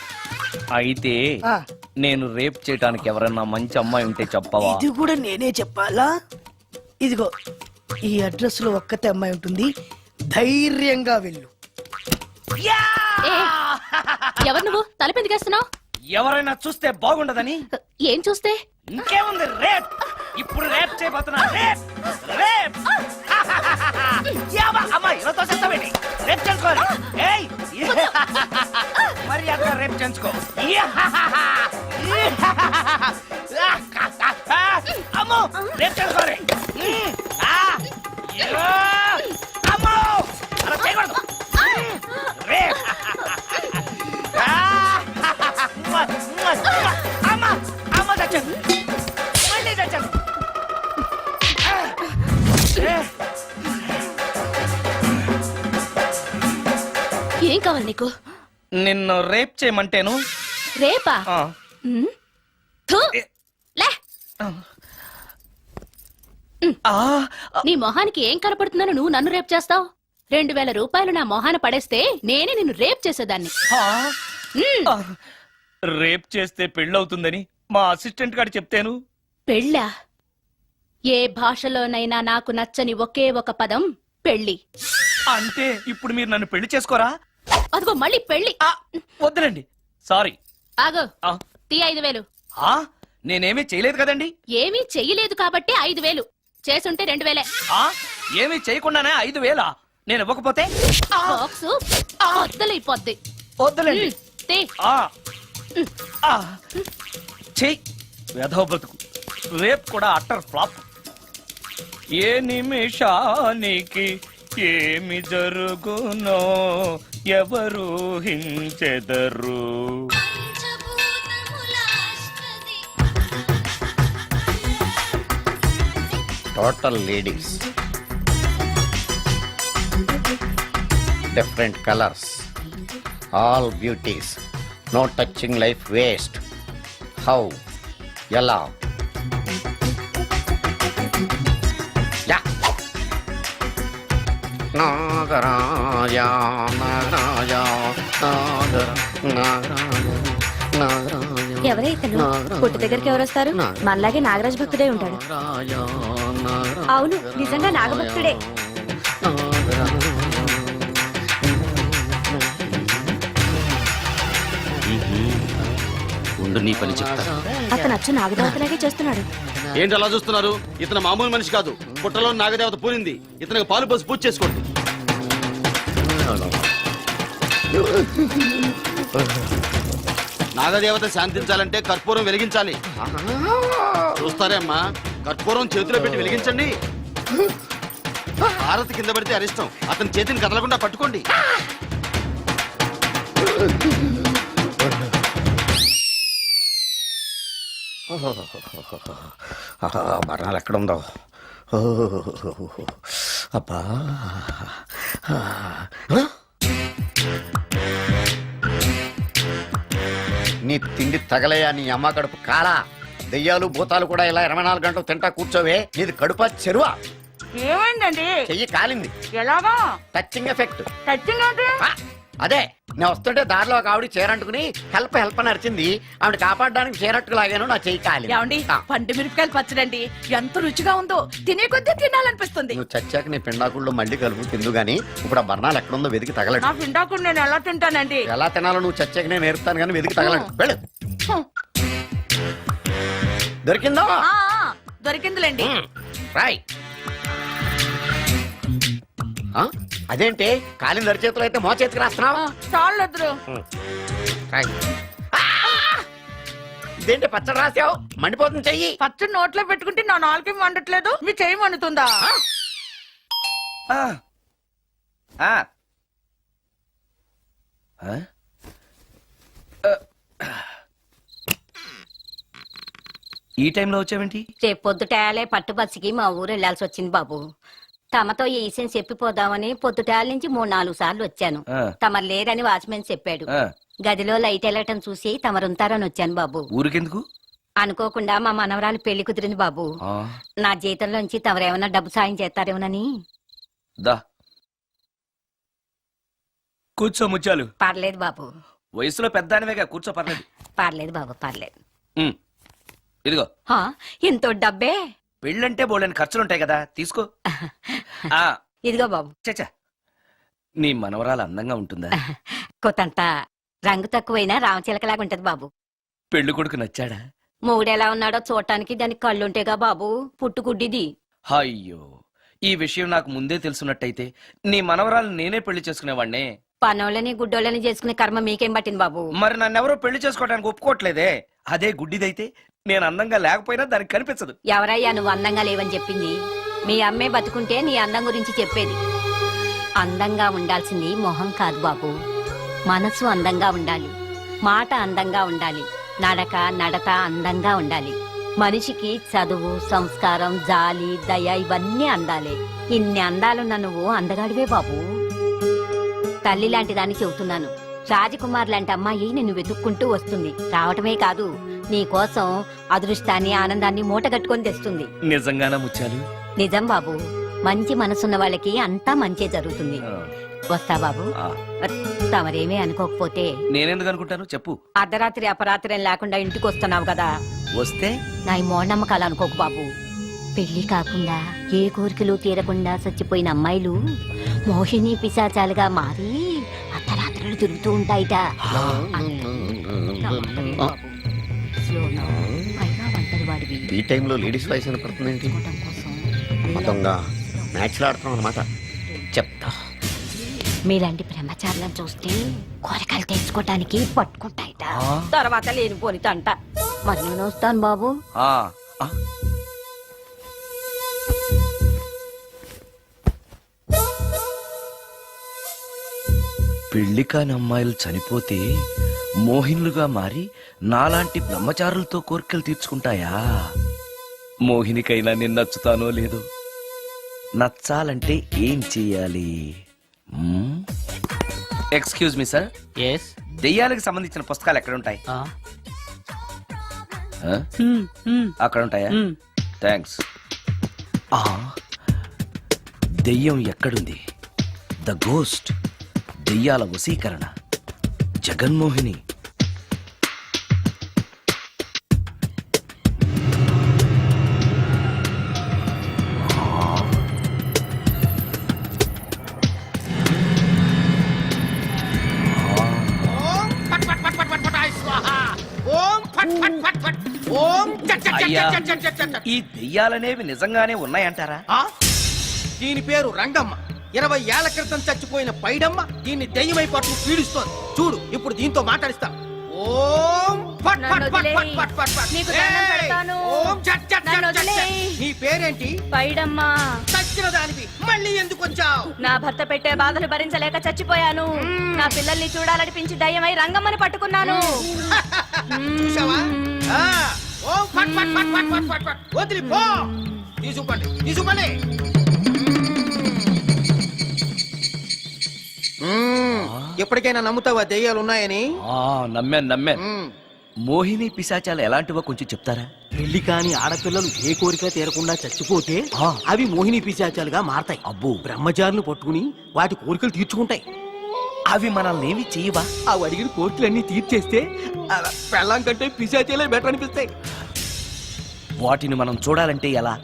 అయితే ఆ, నేను రేప్ చేయడానికి ఎవరన్నా మంచి అమ్మాయి ఉంటే చెప్పవా? ఇది కూడా నేనే చెప్పాలా? ఇదిగో ఈ అడ్రస్ లో ఒక్కతే అమ్మాయి ఉంటుంది, ధైర్యంగా వెళ్ళు. ఎవరు నువ్వు తలపెందుకేస్తున్నావు? ఎవరైనా చూస్తే బాగుండదని. ఏం చూస్తే? ఇంకేముంది, రేప్. ఇప్పుడు రేప్ చేయబోతున్నా. రేప్ రేప్ అమ్మాయి చేస్తావేంటి? రేప్ చేసుకోవాలి. ఏయ్ మరి అక్కడ రేప్ చేసుకో. అమ్మో రేప్ చేసుకోవాలి. అమ్మో అలా చేయకూడదు. రేప్ అమ్మ అమ్మ చచ్చాను, మళ్ళీ చచ్చాను. ఏం కావాలి నీకు? నిన్ను రేప్ చేయమంటేను. రేపా? ఆ, ఉమ్. థు. లే. ఆ, నీ మొహానికి ఏం కనపడుతుందని నువ్వు నన్ను రేప్ చేస్తావు? 2000 రూపాయలు నా మొహాన పడేస్తే నేనే నిన్ను రేప్ చేసేదాన్ని. ఆ, ఉమ్. ఆ. రేప్ చేస్తే పెళ్ళవుతుందని మా అసిస్టెంట్ గారు చెప్తేను. పెళ్ళా? ఏ భాషలోనైనా నాకు నచ్చని ఒకే ఒక పదం పెళ్లి. అంటే ఇప్పుడు మీరు నన్ను పెళ్లి చేసుకోరా? అదిగో మళ్ళీ పెళ్లి. ఆ, వద్దులండి, సారీ. ఆగో, ఆ, తీ 5000. ఆ, నేనేమీ చేయలేదు కదండి. ఏమీ చెయ్యలేదు కాబట్టి 5000. చేసుంటే 2000. ఆ, ఏమీ చేయకుండానే 5000 నేను ఇవ్వకపోతే? ఆ, బాక్సు బద్దలైపోద్ది. వద్దులేండి. తీ. ఆ, ఆ, చెయ్ వెధవ బతుకు. రేప్ కూడా అట్టర్ ఫ్లాప్. ఏ నిమిషానికి ఏమి జరుగునో ఎవరు హించెదరు. Total ladies, different colours, all beauties, no touching life waste. How, ఎలా? యా. నాగరాజ నాగరాజ నాగర నాగరాజ నాగరాజ. ఎవరైతను పుట్టు దగ్గరికి ఎవరు వస్తారు? మనలాగే నాగరాజ్ భక్తుడే ఉంటాడు. అవును, నిజంగా నాగభక్తుడే. ఉండు నీ పని చెప్తా. అతను అచ్చు నాగదేవతలాగే చేస్తున్నాడు. ఏంటి అలా చూస్తున్నారు? ఇతను మామూలు మనిషి కాదు. పుట్టలో నాగదేవత పూరింది. ఇతనికి పాలు పోసి పూజ చేసుకోండి. నాగదేవత శాంతించాలంటే కర్పూరం వెలిగించాలి. చూస్తారే అమ్మా, కర్పూరం చేతిలో పెట్టి వెలిగించండి. హారతి కింద పడితే అరిష్టం. అతని చేతిని కదలకుండా పట్టుకోండి. మరణాలు ఎక్కడుందో. అబ్బా, నీ తిండి తగలయా నీ అమ్మ కడుపు కాలా? దెయ్యాలు భూతాలు కూడా ఇలా 24 గంటలు తింటా కూర్చోవే. నీది కడుపా చెరువా? ఏమైందండి? చెయ్యి కాలింది. ఎలాగా? Touching effect. టచింగ్ అంటే? అదే, నేను వస్తుంటే దారిలో ఒక ఆవిడ చీరంటుకుని హెల్ప్ అని అరిచింది. ఆవిడ కాపాడడానికి చీరట్టుకు లాగాను, నా చెయ్యి కాలి. ఏమండి, పండు మిరపకాయలు పచ్చడండి ఎంత రుచిగా ఉందో, తినే కొద్దీ తినాలనిపిస్తుంది. నువ్వు చచ్చాక నీ పిండాకుళ్ళు మళ్ళీ కలుపు తిందు గానీ ఇప్పుడు ఆ బర్ణాలు ఎక్కడుందో వెతికి తగలడు. నా పిండాకుడు నేను ఎలా తింటానండి? ఎలా తినాలో నువ్వు చచ్చాక నేను నేర్పుతాను కానీ వెతికి తగలడు. వెళ్ళు. దొరికిందో? ఆ, దొరికిందిలేండి. రాయ్. అదేంటి కాలిన దరిచేతులు అయితే మో చేతికి రాస్తున్నావు? చాలు. రాయ్. ఇదేంటి పచ్చడి రాసావు? మండిపోతుంది చెయ్యి. పచ్చడి నోట్లో పెట్టుకుంటే నా నాలుగేం వండట్లేదు, మీ చెయ్యి వండుతుందా? ఆ, ఆ. ఆ? ఈ టైంలో వచ్చావేంటి? రేపు పొద్దుటాలే పట్టుబస్సుకి మా ఊరు వెళ్లాల్సి వచ్చింది బాబు. తమతో ఈ విషయం చెప్పిపోదామని పొద్దుటాల నుంచి 3-4 సార్లు వచ్చాను. ఆ. తమరు లేరని వాచ్మెన్ చెప్పాడు. ఆ, గదిలో లైట్ వెళ్ళటం చూసి తమరుంటారని వచ్చాను బాబు. ఊరికెందుకు? అనుకోకుండా మా మనవరాలు పెళ్లి కుదిరింది బాబు. ఆ, నా జీతంలోంచి తమరేమన్నా డబ్బు సాయం చేస్తారేమోనని. దా కూర్చో ముత్యాలు. పర్లేదు బాబు, వయసులో పెద్దానివేగా, కూర్చో, పర్లేదు. పర్లేదు బాబు, పర్లేదు. ఉమ్, ఇదిగో హా, ఇంతో డబ్బే. పెళ్ళంటే బోళ్ళని ఖర్చులుంటాయి కదా, తీసుకో. ఆ, ఇదిగో బాబు. చచ్చా, నీ మనవరాలు అందంగా ఉంటుందా? కొత్తంత రంగు తక్కువైనా రామచిలకలాగా ఉంటది బాబు. పెళ్లి కొడుకు నచ్చాడా? మూడెలా ఉన్నాడో చూడటానికి దానికి కళ్ళుంటేగా బాబు, పుట్టుకుడ్డిది. అయ్యో, ఈ విషయం నాకు ముందే తెలుసున్నట్టయితే నీ మనవరాలు నేనే పెళ్లి చేసుకునేవాడినే. పనోళ్ళని గుడ్డోళ్ళని చేసుకునే కర్మ మీకేం పట్టింది బాబు? మరి నన్నెవరో పెళ్లి చేసుకోవడానికి ఒప్పుకోవట్లేదే. అదే గుడ్డిదైతే నేను అందంగా లేకపోయినా దానికి కనిపించదు. ఎవరయ్యా నువ్వు అందంగా లేవని చెప్పింది? మీ అమ్మే బతుకుంటే నీ అందం గురించి చెప్పేది. అందంగా ఉండాల్సింది మొహం కాదు బాబు, మనసు అందంగా ఉండాలి, మాట అందంగా ఉండాలి, నడత అందంగా ఉండాలి. మనిషికి చదువు, సంస్కారం, జాలి, దయ ఇవన్నీ అందాలే. ఇన్ని అందాలున్న నువ్వు అందగాడివే బాబు. తల్లి లాంటి దాన్ని చెబుతున్నాను. రాజకుమార్ లాంటి అమ్మాయి నిన్ను వెతుక్కుంటూ వస్తుంది. రావటమే కాదు, నీ కోసం అదృష్టాన్ని, ఆనందాన్ని మూటగట్టుకొని తెస్తుంది. నిజంగానా ముత్యాలు? నిజం బాబు, మంచి మనసున్న వాళ్ళకి అంతా మంచే జరుగుతుంది. ఆ, వస్తా బాబు. ఆ. తమరేమీ అనుకోకపోతే. నేనెందుకు అనుకుంటాను చెప్పు. అర్ధరాత్రి అపరాత్రి లేకుండా ఇంటికి వస్తున్నావు కదా, వస్తే నా ఈ మూఢనమ్మకాలు అనుకోకు బాబు. పెళ్లి కాకుండా ఏ కోరికలు తీరకుండా చచ్చిపోయిన అమ్మాయిలు మోహిని పిశాచాలుగా మారి అర్ధరాత్రులు తిరుగుతూ ఉంటాయిట. ఈ టైంలో లేడీస్ వాయిస్ వినపడుతుంది ఏంటి? మొత్తంగా మ్యాచ్లు ఆడుతున్నాం అనమాట. చెప్తా. మీలాంటి బ్రహ్మచారులను చూస్తే కోరికలు తెచ్చుకోవటానికి పట్టుకుంటాయిట. తర్వాత లేనిపోని తంట. మరి నేను వస్తాను బాబు. ఆ, ఆ. పెళ్లి కాని అమ్మాయిలు చనిపోతే మోహినులుగా మారి నాలాంటి బ్రహ్మచారులతో కోరికలు తీర్చుకుంటాయా? మోహినికైనా నేను నచ్చుతానో లేదో. నచ్చాలంటే ఏం చెయ్యాలి? Excuse me sir, yes. దెయ్యాలకు సంబంధించిన పుస్తకాలు ఎక్కడ ఉంటాయి? ఆ? అక్కడ ఉంటాయా? థ్యాంక్స్. దెయ్యం ఎక్కడుంది? ద గోస్ట్, దెయ్యాల వశీకరణ, జగన్మోహిని. అయ్యా, ఈ దెయ్యాలనేవి నిజంగానే ఉన్నాయంటారా? దీని పేరు రంగమ్మ. 20 ఏళ్ల క్రితం చచ్చిపోయిన పైడమ్మ దీన్ని దెయ్యమై పట్టు పీడిస్తోంది. చూడు, ఇప్పుడు దీంతో మాట్లాడిస్తా. ఓం ఫట్ ఫట్ ఫట్ ఫట్ ఫట్ ఫట్ ఫట్. నీకు దండం పెడతాను. ఓం చట్ చట్ చట్ నన్ను చట్ చట్. వదిలేయ్. నీ పేరేంటి? పైడమ్మా. చచ్చిన దానివి మళ్ళీ ఎందుకు వచ్చావు? నా భర్త పెట్టే బాధలు భరించలేక చచ్చిపోయాను. నా పిల్లల్ని చూడాలనిపించి దయ్యమై రంగమ్మని పట్టుకున్నాను. చూసావా? ఆ, ఓం ఫట్ ఫట్ ఫట్ ఫట్ ఫట్ ఫట్ ఫట్. వదిలి పో. తీసుకోండి, తీసుకోండి. ఎప్పటికైనా నమ్ముతావా దెయ్యాలు ఉన్నాయని? నమ్మాను. మోహిని పిశాచాలు ఎలాంటివో కొంచెం చెప్తారా? పెళ్లి కాని ఆడపిల్లలు ఏ కోరిక తీరకుండా చచ్చిపోతే అవి మోహిని పిశాచాలుగా మారతాయి. అబ్బో, బ్రహ్మచారులు పట్టుకుని వాటి కోరికలు తీర్చుకుంటాయి. అవి మనల్ని ఏమి చేయవా? అవి అడిగిన కోరికలన్నీ తీర్చేస్తే పెళ్ళాం కంటే పిశాచాలే బెటర్ అనిపిస్తాయి. వాటిని మనం చూడాలంటే ఎలా?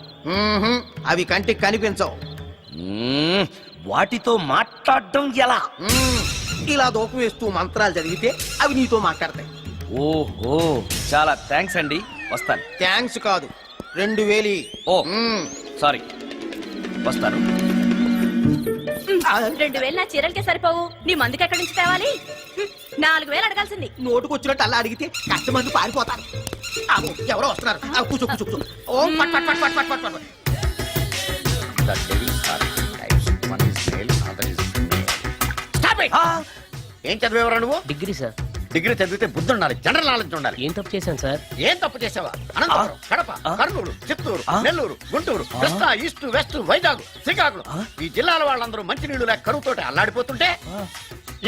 అవి కంటికి కనిపించవు. వాటితో మాట్లాడడం ఎలా? ఇలా దూపం వేస్తూ మంత్రాలు చదివితే అవి నీతో మాట్లాడతాయి. ఓహో, చాలా థ్యాంక్స్ అండి, వస్తాను. థ్యాంక్స్ కాదు, 2000. ఓ సారీ, వస్తాను. 2000 నా చీరలకే సరిపోవు. నీ మందుకి ఎక్కడి నుంచి తేవాలి? 4000 అడగాల్సింది. నోటుకు వచ్చినట్టు అలా అడిగితే కష్టమంది పారిపోతారు. ఎవరో వస్తున్నారు. కూర్చో కూర్చో కూర్చో. ఓం పట్ పట్ పట్ పట్ పట్ పట్ పట్. The devil's are types. One is male, other is female. Stop it! ఏం చదివేవరా నువ్వు? Degree sir. డిగ్రీ చదివితే బుద్ధి ఉండాలి, జనరల్ నాలెడ్జ్ ఉండాలి. ఏం తప్పు చేశాను సార్? ఏం తప్పు చేసావా? అనంతపురం, కడప, కర్నూలు, చిత్తూరు, నెల్లూరు, గుంటూరు, కృష్ణా, ఈస్ట్, వెస్ట్, వైజాగ్, శ్రీకాకుళం ఈ జిల్లాల వాళ్ళందరూ మంచినీళ్లు లేక కరువుతోటి అల్లాడిపోతుంటే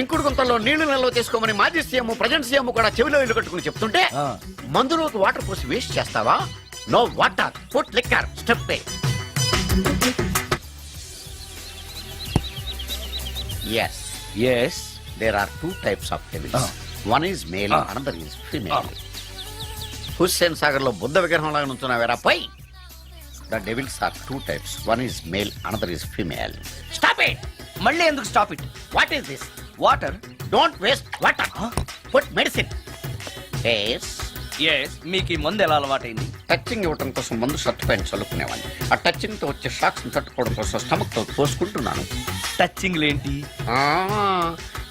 ఇంకుడు గుంతల్లో నీళ్లు నిల్వ చేసుకోమని మాజీ సీఎం ప్రజెంట్ సీఎం కూడా చెవిలో ఇల్లు కట్టుకుని చెప్తుంటే మందులోకి వాటర్ పోసి వేస్ట్ చేస్తావా? No water, put liquor, step yes yes there are two types of devils. One is male, another is female. Hussain Sagar లో బుద్ధ విగ్రహం లాగా నుంచున్నావేరా పై. The devils are two types. One is male, another is female. Stop it! మళ్ళీ ఎందుకు stop it? What is this? Water. Don't waste water. Put medicine. Yes. Yes, మీకు ఈ మందు ఎలా అలవాటైంది? టచింగ్ ఇవ్వటం కోసం ముందు షర్ట్ పైన చల్లుకునేవాడిని. ఆ టచింగ్ తో వచ్చే షాక్స్ తట్టుకోవడం కోసం స్టమక్ తో పోసుకుంటున్నాను. టచింగ్ లేంటి?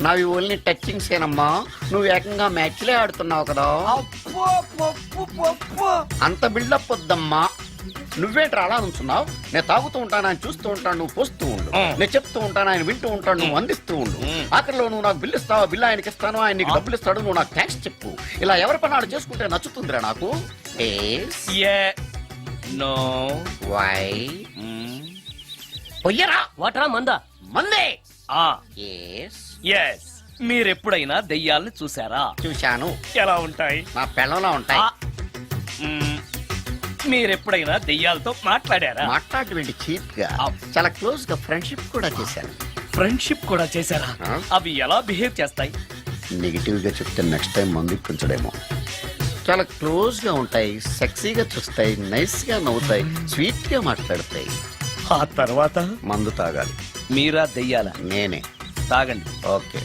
నావి ఓన్లీ టచింగ్స్ ఏనమ్మా. నువ్వు ఏకంగా మ్యాచ్లే ఆడుతున్నావు కదా. అంత బిల్డప్ వద్దమ్మా. నువ్వేంట్రా అలా నుంచున్నావు? నేను తాగుతూ ఉంటాను, ఆయన చూస్తూ ఉంటాను, నువ్వు పోస్తూ ఉండు. నేను చెప్తూ ఉంటాను, ఆయన వింటూ ఉంటాడు, నువ్వు అందిస్తూ ఉండు. ఆఖరిలో నువ్వు నాకు బిల్లు ఇస్తావా, బిల్లు ఆయనకి ఇస్తాను, ఆయన నీకు డబ్బులు ఇస్తాడు, నువ్వు నాకు థ్యాంక్స్ చెప్పు. ఇలా ఎవరి పనాడు చేసుకుంటే నచ్చుతుందిరా నాకు. నో. వై పొయ్యరా? వాటరా మందా? మందే. ఎస్, మీరెప్పుడైనా దెయ్యాలను చూసారా? చూశాను. ఎలా ఉంటాయి? నా పెళ్ళంలా ఉంటాయి. మీరెప్పుడైనా దెయ్యాలతో మాట్లాడారా? మాట్లాడేటువంటి చీప్ గా చాలా క్లోజ్ గా ఫ్రెండ్షిప్ కూడా చేశాను. ఫ్రెండ్షిప్ కూడా చేశారా? అవి ఎలా బిహేవ్ చేస్తాయి? నెగిటివ్ గా చెప్తే నెక్స్ట్ టైం మందు ఇప్పించడేమో. చాలా క్లోజ్ గా ఉంటాయి, సెక్సీగా చూస్తాయి, నైస్ గా నవ్వుతాయి, స్వీట్ గా మాట్లాడతాయి. ఆ తర్వాత మందు తాగాలి. మీరా దెయ్యాల? నేనే. తాగండి. ఓకే.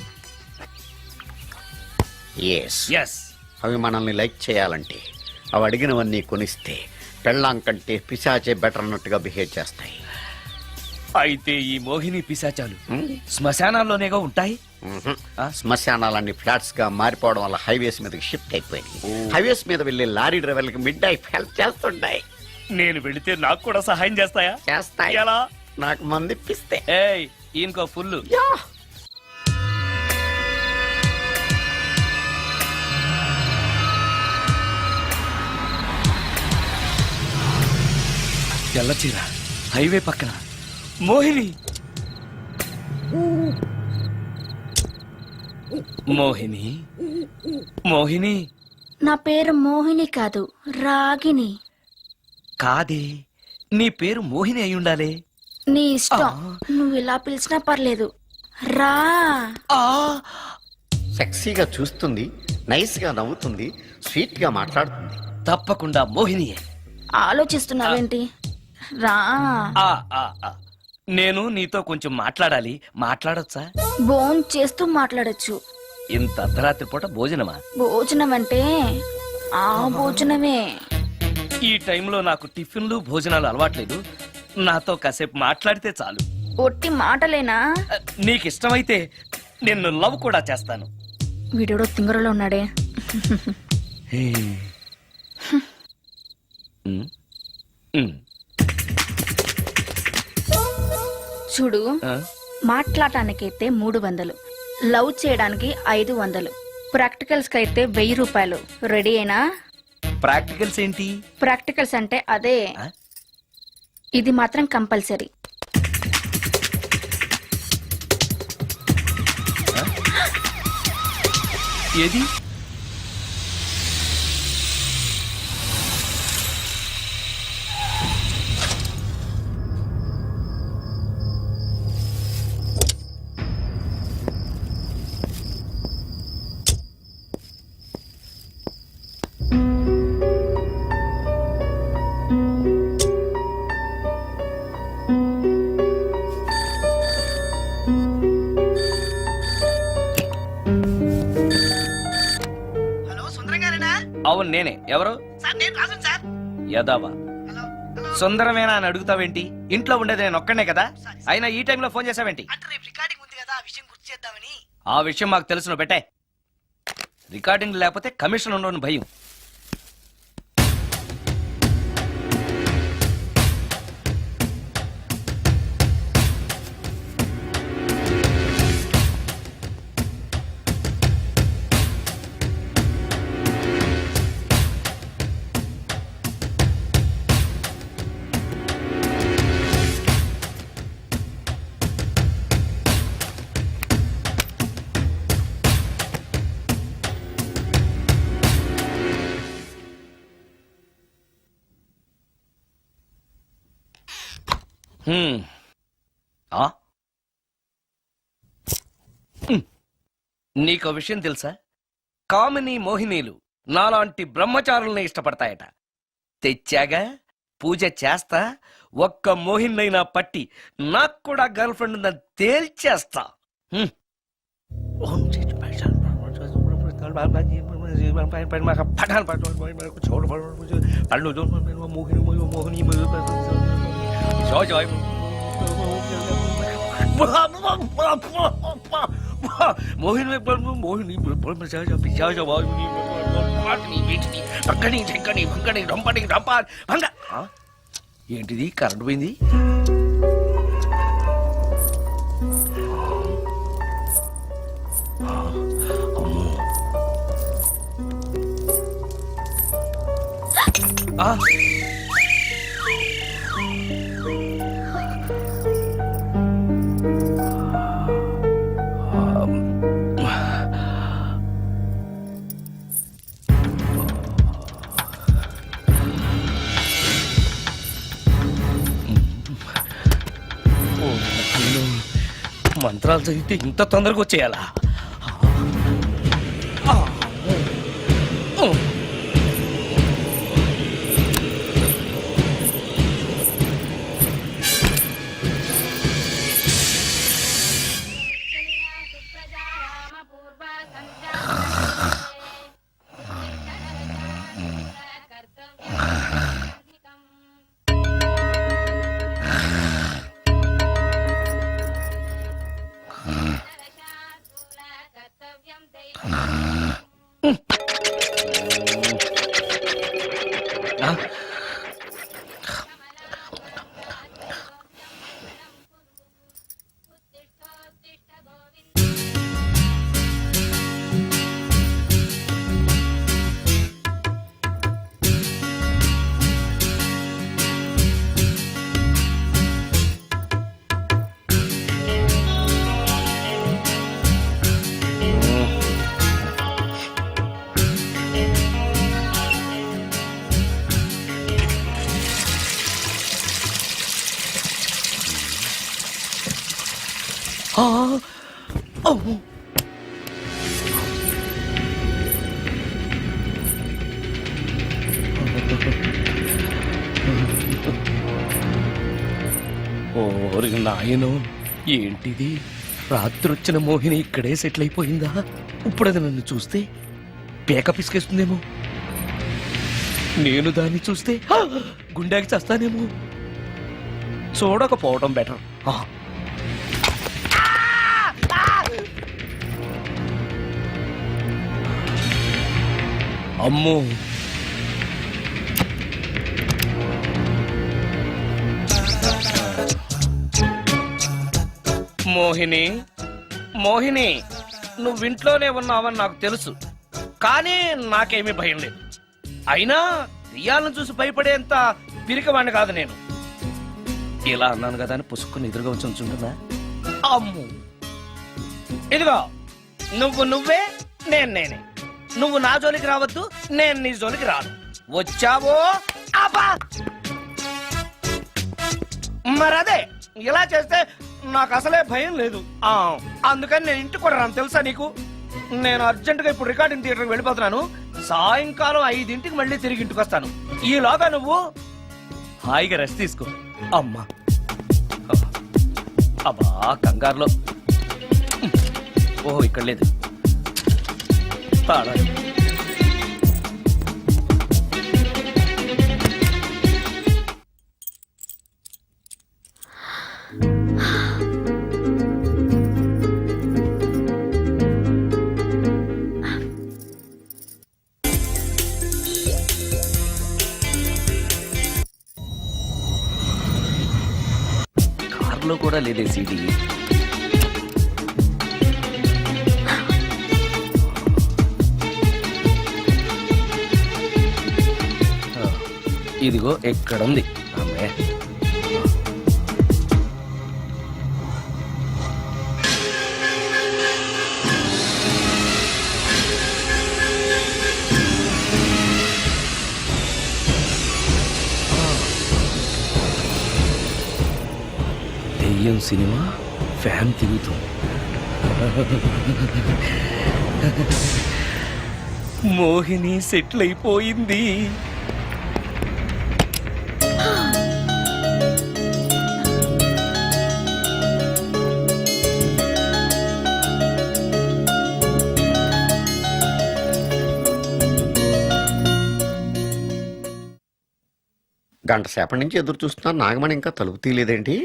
ఎస్. ఎస్. అవి మనల్ని లైక్ చేయాలంటే అవి అడిగినవన్నీ కొనిస్తే పెళ్ళాం కంటే పిశాచే బెటర్ అన్నట్టుగా బిహేవ్ చేస్తాయి. అయితే ఈ మోహిని పిశాచాలు శ్మశానాల్లోనేగా ఉంటాయి? శ్మశానాలన్నీ ఫ్లాట్స్ గా మారిపోవడం వల్ల హైవేస్ మీదకి షిఫ్ట్ అయిపోయింది. హైవేస్ మీద వెళ్లే లారీ డ్రైవర్లకి మిడ్ నైట్ హెల్ప్ చేస్తుంటాయి. నేను వెళితే నాకు కూడా సహాయం చేస్తాయా? చేస్తాయి. ఎలా? నాకు మంది ఇప్పిస్తే. ఏయ్, ఈయనకో ఫుల్. తెల్లచీర, హైవే పక్కన మోహిని. మోహిని, మోహిని. నా పేరు మోహిని కాదు, రాగిని. కాదే, నీ పేరు మోహిని అయి ఉండాలే. నీ ఇష్టం, నువ్వు ఇలా పిలిచినా పర్లేదు. రా. సెక్సీగా చూస్తుంది, నైస్ గా నవ్వుతుంది, స్వీట్ గా మాట్లాడుతుంది. తప్పకుండా మోహినియే. ఆలోచిస్తున్నావేంటి? రా. నేను నీతో కొంచెం మాట్లాడాలి. మాట్లాడొచ్చా? భోజనం చేస్తూ మాట్లాడొచ్చు. ఇంత అర్ధరాత్రి పూట భోజనమా? భోజనం అంటే ఆ భోజనమే. ఈ టైంలో నాకు టిఫిన్లు భోజనాలు అలవాట్లేదు. నాతో కాసేపు మాట్లాడితే చాలు. ఒట్టి మాటలేనా? నీకు ఇష్టమైతే నిన్ను లవ్ కూడా చేస్తాను. వీడెవడో తింగరలో ఉన్నాడే. చూడు, మాట్లాడటానికైతే 300, లవ్ చేయడానికి 500, ప్రాక్టికల్స్ కైతే 1000 రూపాయలు. రెడీ అయినా? ప్రాక్టికల్స్ ఏంటి? ప్రాక్టికల్స్ అంటే అదే. ఇది మాత్రం కంపల్సరీ. ఏది? అవును, నేనే. ఎవరు? యదావా. సుందరమేనా అని అడుగుతావేంటి? ఇంట్లో ఉండేది నేను ఒక్కనే కదా. అయినా ఈ టైంలో ఫోన్ చేసావేంటి? ఆ విషయం మాకు తెలుసును. పెట్టే. రికార్డింగ్ లేకపోతే కమిషన్ ఉండని భయం. నీకో విషయం తెలుసా? కామిని మోహినీలు నాలాంటి బ్రహ్మచారుల్ని ఇష్టపడతాయట. తెచ్చాగా, పూజ చేస్తా, ఒక్క మోహిన్నైనా పట్టి నాకు కూడా గర్ల్ ఫ్రెండ్ ఉందని తేల్చేస్తా. మోహిని మోహిని ఏంటిది? కరెంట్ పోయింది. మంత్రాలు చదివితే ఇంత తొందరగా వచ్చేయాలా? ఓరి నాయనో, ఏంటిది? రాత్రొచ్చిన మోహిని ఇక్కడే సెటిల్ అయిపోయిందా? ఇప్పుడు అది నన్ను చూస్తే పేక పిసికేస్తుందేమో. నేను దాన్ని చూస్తే గుండెకి చస్తానేమో. చూడకపోవడం బెటర్. అమ్మో, మోహిని మోహిని, నువ్వింట్లోనే ఉన్నావని నాకు తెలుసు, కానీ నాకేమీ భయం లేదు. అయినా దెయ్యాలను చూసి భయపడేంత పిరికవాణ్ణి కాదు నేను. ఇలా అన్నాను కదా అని పుసుక్కుని ఎదురుగా వచ్చి ఉంచుంటున్నా. అమ్ము, ఇదిగో నువ్వు నువ్వే, నేను నేనే. నువ్వు నా జోలికి రావద్దు, నేను నీ జోలికి రాను. వచ్చావో అబ్బా, మరదే ఇలా చేస్తే నాకు అసలే భయం లేదు. అందుకని నేను ఇంటికి కూడా రాను, తెలుసా నీకు? నేను అర్జెంటుగా ఇప్పుడు రికార్డింగ్ థియేటర్కి వెళ్ళిపోతున్నాను. సాయంకాలం 5ంటికి మళ్ళీ తిరిగి ఇంటికి వస్తాను. ఈలోగా నువ్వు హాయిగా రెస్ట్ తీసుకో. అమ్మా, అబ్బా కంగారులో. ఓహో, ఇక్కడ లేదు. తాళాలు. కార్లో కూడా లేదే సీడీ. ఇదిగో ఎక్కడుంది. అమ్మే, దెయ్యం సినిమా ఫ్యాన్ తిరుగుతుంది. మోహిని సెటిల్ అయిపోయింది. గంట సేపటి నుంచి ఎదురు చూస్తున్నాను, నాగమణి ఇంకా తలుపు తీయలేదేంటి?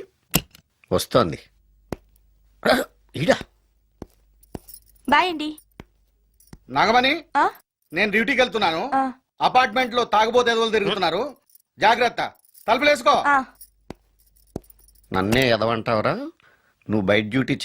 వస్తోంది. ఈడా బాయ్ అండి. నాగమణి, నేను డ్యూటీకి వెళ్తున్నాను. అపార్ట్మెంట్ లో తాగుబోతు ఎదవలు తిరుగుతున్నారు, జాగ్రత్త. తలుపులేసుకో. నన్నే ఎదవంటావరా? నువ్వు బయట డ్యూటీ